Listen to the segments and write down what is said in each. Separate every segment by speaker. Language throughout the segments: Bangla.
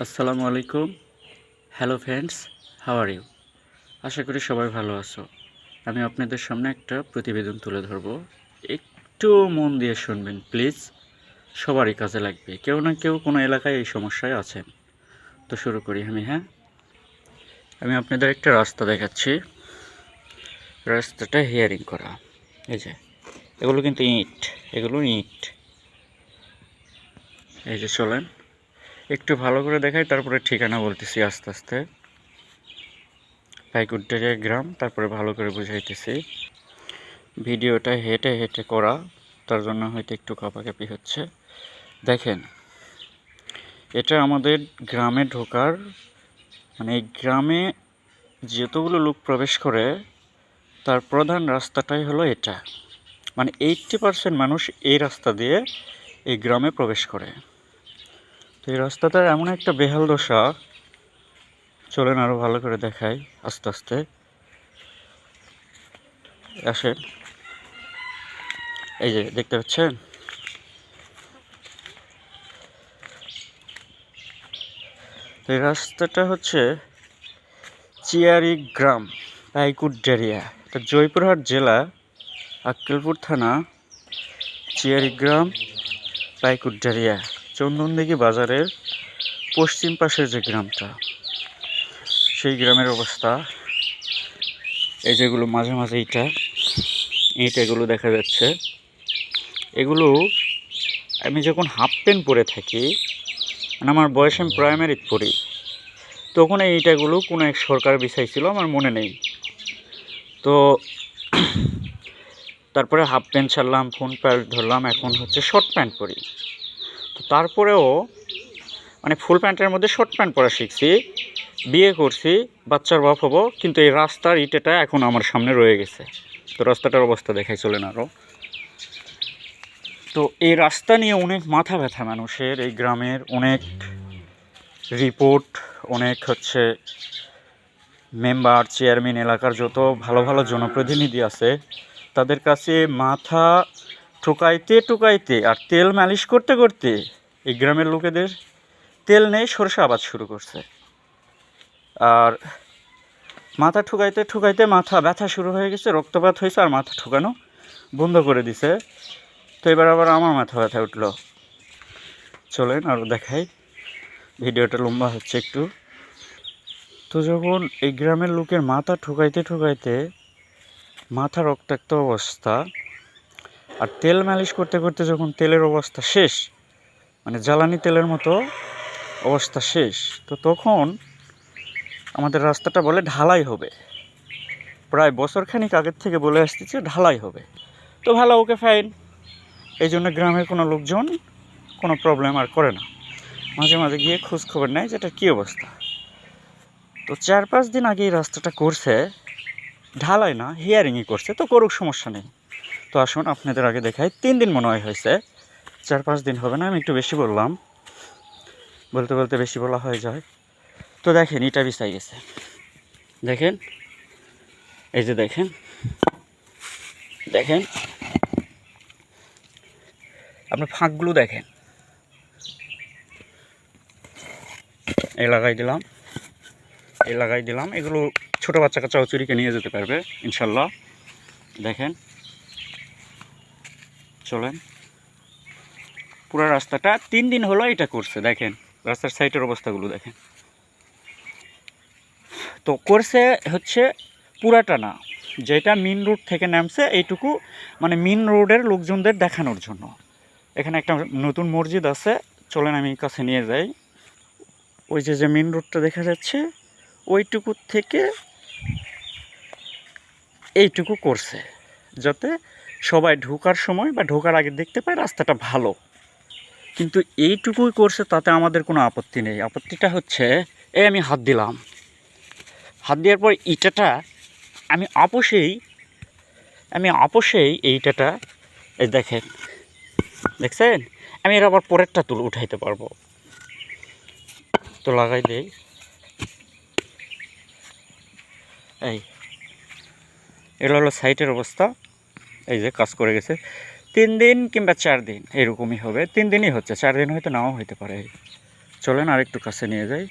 Speaker 1: আসসালামু আলাইকুম। Hello friends, how are you? আশা করি সবাই ভালো আছো। আমি আপনাদের সামনে একটা প্রতিবেদন তুলে ধরব। একটু মন দিয়ে শুনবেন প্লিজ। সবারই কাজে লাগবে। কেউ না কেউ কোনো এলাকায় এই সমস্যায় আছেন। তো শুরু করি আমি আপনাদের একটা রাস্তা দেখাচ্ছি। রাস্তাটা হিয়ারিং করা। এই যে এগুলো কিন্তু ইট, এগুলো ইট। এই যে চলেন একটু ভালো করে দেখাই, তারপরে ঠিকানা বলতেছি আস্তে আস্তে। পাইকুটডারিয়া গ্রাম, তারপরে ভালো করে বুঝাইতেছি। ভিডিওটা হেঁটে হেঁটে করা, তার জন্য হয়তো একটু কাঁপাকাঁপি হচ্ছে। দেখেন, এটা আমাদের গ্রামে ঢোকার এই গ্রামে যতগুলো লোক প্রবেশ করে তার প্রধান রাস্তাটাই হলো এটা। 80% মানুষ এই রাস্তা দিয়ে এই গ্রামে প্রবেশ করে। তো এই রাস্তাটার এমন একটা বেহাল দশা, চলেন আরও ভালো করে দেখাই আস্তে আস্তে। আসেন, এই যে দেখতে পাচ্ছেন, এই রাস্তাটা হচ্ছে চিয়ারি গ্রাম, পাইকুটডারিয়া। এটা জয়পুরহাট জেলা, আক্কেলপুর থানা, চিয়ারি গ্রাম, পাইকুটডারিয়া, চন্দনদিঘি বাজারের পশ্চিম পাশের যে গ্রামটা, সেই গ্রামের অবস্থা। এই যেগুলো মাঝে মাঝে এগুলো দেখা যাচ্ছে, এগুলো আমি যখন হাফ প্যান্ট পরে থাকি, আমার বয়স আমি প্রাইমারিতে পড়ি, তখন এই ইটাগুলো কোনো এক সরকার বিছাইছিল, আমার মনে নেই। তো তারপরে হাফ প্যান্ট ছাড়লাম, ফুল প্যান্ট ধরলাম, এখন হচ্ছে শর্ট প্যান্ট পরি। তো তারপরেও ফুল প্যান্টের মধ্যে শর্ট প্যান্ট পরা শিখছি, বিয়ে করছি, বাচ্চার বাপ হবো, কিন্তু এই রাস্তার ইটেটা এখন আমার সামনে রয়ে গেছে। তো রাস্তাটার অবস্থা দেখাই চলেন আরও। তো এই রাস্তা নিয়ে অনেক মাথা ব্যথা মানুষের, এই গ্রামের অনেক রিপোর্ট, অনেক মেম্বার, চেয়ারম্যান, এলাকার যত ভালো ভালো জনপ্রতিনিধি আছে তাদের কাছে মাথা ঠুকাইতে ঠুকাইতে আর তেল মালিশ করতে করতে এই গ্রামের লোকেদের তেল নেই, সরষে আবাদ শুরু করছে। আর মাথা ঠুকাইতে ঠুকাইতে মাথা ব্যথা শুরু হয়ে গেছে, রক্তপাত হয়েছে, আর মাথা ঠুকানো বন্ধ করে দিছে। তো এবার আবার আমার মাথা ব্যথা উঠলো। চলেন আরও দেখাই, ভিডিওটা লম্বা হচ্ছে একটু। তো যখন এই গ্রামের লোকের মাথা ঠুকাইতে ঠুকাইতে মাথা রক্তাক্ত অবস্থা, আর তেল মালিশ করতে করতে যখন তেলের অবস্থা শেষ, জ্বালানি তেলের মতো অবস্থা শেষ, তো তখন আমাদের রাস্তাটা বলে ঢালাই হবে। প্রায় বছরখানিক আগের থেকে বলে আসতেছে ঢালাই হবে। তো ভালো, ওকে ফাইন। এই জন্য গ্রামের কোনো লোকজন কোনো প্রবলেম আর করে না, মাঝে মাঝে গিয়ে খোঁজ খবর নেয় যেটা কী অবস্থা। তো 4-5 দিন আগে এই রাস্তাটা করছে, ঢালাই না, হিয়ারিংই করছে, তো করুক, সমস্যা নেই। তো আসুন আপনাদের আগে দেখাই। 3 দিন মনে হয় হয়েছে, 4-5 দিন হবে না, আমি একটু বেশি বললাম, বলতে বলতে বেশি বলা হয়ে যায়। তো দেখেন, ইটা বিছাই গেছে, দেখেন, এই যে দেখেন, দেখেন আপনার ফাঁকগুলো দেখেন, এই লাগাই দিলাম, এগুলো ছোটো বাচ্চা কাচ্চা চুরিকে নিয়ে যেতে পারবে ইনশাল্লাহ। দেখেন, চলেন, পুরো রাস্তাটা 3 দিন হলো এটা করছে। দেখেন রাস্তার সাইডের অবস্থাগুলো দেখেন। তো করছে পুরাটা না, যেটা মেন রোড থেকে নামছে এইটুকু, মেন রোডের লোকজনদের দেখানোর জন্য। এখানে একটা নতুন মসজিদ আছে, চলেন আমি কাছে নিয়ে যাই। ওই যে মেন রোডটা দেখা যাচ্ছে, ওইটুকু থেকে এইটুকু করছে, যাতে সবাই ঢোকার সময় বা ঢোকার আগে দেখতে পায় রাস্তাটা ভালো। কিন্তু এইটুকুই করছে, তাতে আমাদের কোনো আপত্তি নেই। আপত্তিটা আমি হাত দিলাম, হাত দেওয়ার পর ইটাটা আমি আপোষেই এই ইটাটা, এই দেখছেন, আমি এর আবার পরেরটা উঠাইতে পারবো। তো লাগাই দেই, এটা হলো সাইটের অবস্থা। এই যে কাজ করে গেছে 3 দিন কিংবা 4 দিন, এরকমই হবে। 3 দিনই হচ্ছে, 4 দিন হয়তো নাও হইতে পারে। চলেন আর একটু কাছে নিয়ে যাই।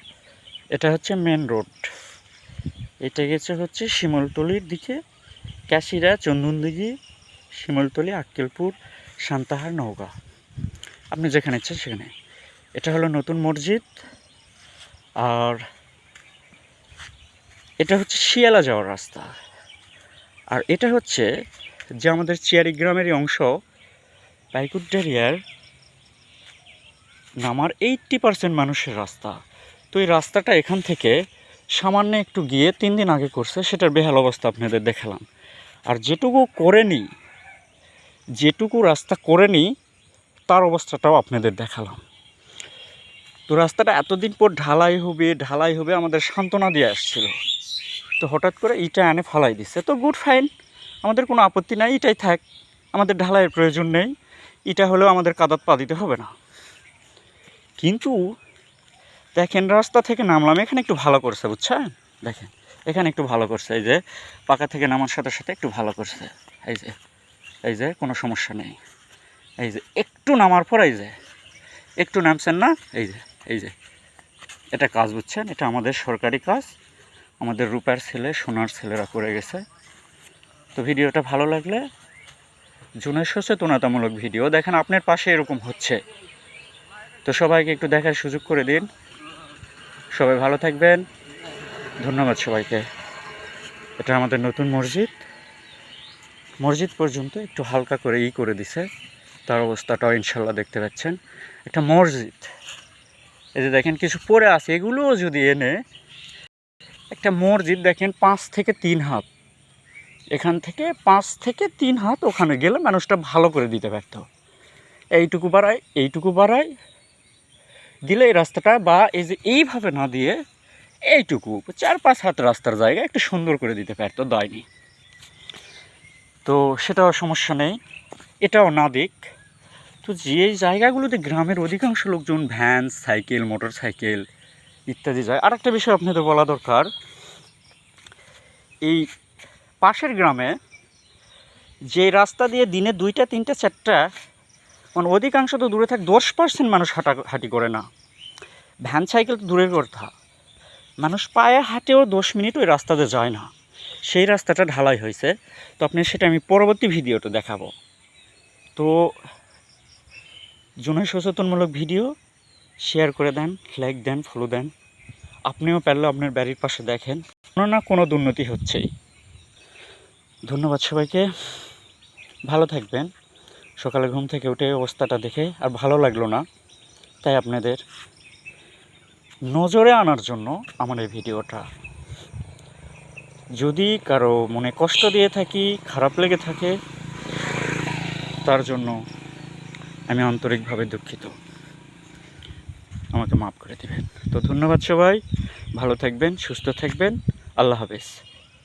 Speaker 1: এটা হচ্ছে মেন রোড। এটা গেছে হচ্ছে শিমুলতলির দিকে, ক্যাশিরা, চন্দনদিঘি, শিমুলতলি, আক্কেলপুর, সান্তাহার, নওগাঁ, আপনি যেখানে ইচ্ছেন সেখানে। এটা হলো নতুন মসজিদ। আর এটা হচ্ছে শিয়ালা যাওয়ার রাস্তা। আর এটা হচ্ছে যে আমাদের চিয়ারি গ্রামেরই অংশ, পাইকুডারিয়ার নামার 80% মানুষের রাস্তা। তো এই রাস্তাটা এখান থেকে সামান্য একটু গিয়ে 3 দিন আগে করছে, সেটার বেহাল অবস্থা আপনাদের দেখালাম। আর যেটুকু রাস্তা করেনি তার অবস্থাটাও আপনাদের দেখালাম। তো রাস্তাটা এতদিন পর ঢালাই হবে আমাদের সান্ত্বনা দিয়ে আসছিল। তো হঠাৎ করে ইটা এনে ফালাই দিচ্ছে। তো গুড ফাইন, আমাদের কোনো আপত্তি নাই, ইটাই থাক, আমাদের ঢালাইয়ের প্রয়োজন নেই, ইটা হলেও আমাদের কাদাত পা দিতে হবে না। কিন্তু দেখেন রাস্তা থেকে নামলাম, এখানে একটু ভালো করছে, বুঝছেন? দেখেন এখানে একটু ভালো করছে, এই যে পাকা থেকে নামার সাথে সাথে একটু ভালো করছে। এই যে কোনো সমস্যা নেই। এই যে একটু নামার পর এই যে একটু নামছেন না, এই যে এটা কাজ, বুঝছেন? এটা আমাদের সরকারি কাজ, আমাদের রূপার ছেলে সোনার ছেলেরা করে গেছে। তো ভিডিওটা ভালো লাগলে জুনের সচেতনতামূলক ভিডিও দেখেন, আপনার পাশে এরকম হচ্ছে, তো সবাইকে একটু দেখার সুযোগ করে দিন। সবাই ভালো থাকবেন, ধন্যবাদ সবাইকে। এটা আমাদের নতুন মসজিদ পর্যন্ত একটু হালকা করে করে দিছে, তার অবস্থাটাও ইনশাল্লাহ দেখতে পাচ্ছেন। একটা মসজিদ, এই যে দেখেন কিছু পড়ে আছে, এগুলোও যদি এনে একটা মসজিদ দেখেন 5 থেকে 3 হাত, এখান থেকে 5 থেকে 3 হাত ওখানে গেলে মানুষটা ভালো করে দিতে পারত। এইটুকু বাড়ায় দিলে এই রাস্তাটা, বা এই যে এইভাবে না দিয়ে এইটুকু 4-5 হাত রাস্তার জায়গা একটু সুন্দর করে দিতে পারতো, দেয়নি। তো সেটাও সমস্যা নেই, এটাও না দিক। তো যে জায়গাগুলোতে গ্রামের অধিকাংশ লোকজন ভ্যান, সাইকেল, মোটর সাইকেল ইত্যাদি যায়। আর একটা বিষয় আপনাদের বলা দরকার, এই পাশের গ্রামে যে রাস্তা দিয়ে দিনে 2টা 3টা 4টা, মানে অধিকাংশ তো দূরে থাক 10% মানুষ হাঁটাহাঁটি করে না, ভ্যান সাইকেল তো দূরের কথা, মানুষ পায়ে হাঁটেও 10 মিনিট ওই রাস্তাতে যায় না। সেই রাস্তাটা ঢালাই হয়েছে, তো আপনি সেটা আমি পরবর্তী ভিডিওতে দেখাবো। তো জনসচেতনমূলক সচেতনমূলক ভিডিও শেয়ার করে দেন, লাইক দেন, ফলো দেন। আপনিও পারলে আপনার বাড়ির পাশে দেখেন, কোনো না কোনো দুর্নীতি হচ্ছেই। ধন্যবাদ সবাইকে, ভালো থাকবেন। সকালে ঘুম থেকে উঠে অবস্থাটা দেখে আর ভালো লাগলো না, তাই আপনাদের নজরে আনার জন্য আমার এই ভিডিওটা। যদি কারো মনে কষ্ট দিয়ে থাকি, খারাপ লেগে থাকে, তার জন্য আমি আন্তরিকভাবে দুঃখিত, আমাকে মাফ করে দেবেন। তো ধন্যবাদ সবাই, ভালো থাকবেন, সুস্থ থাকবেন, আল্লাহ হাফেজ।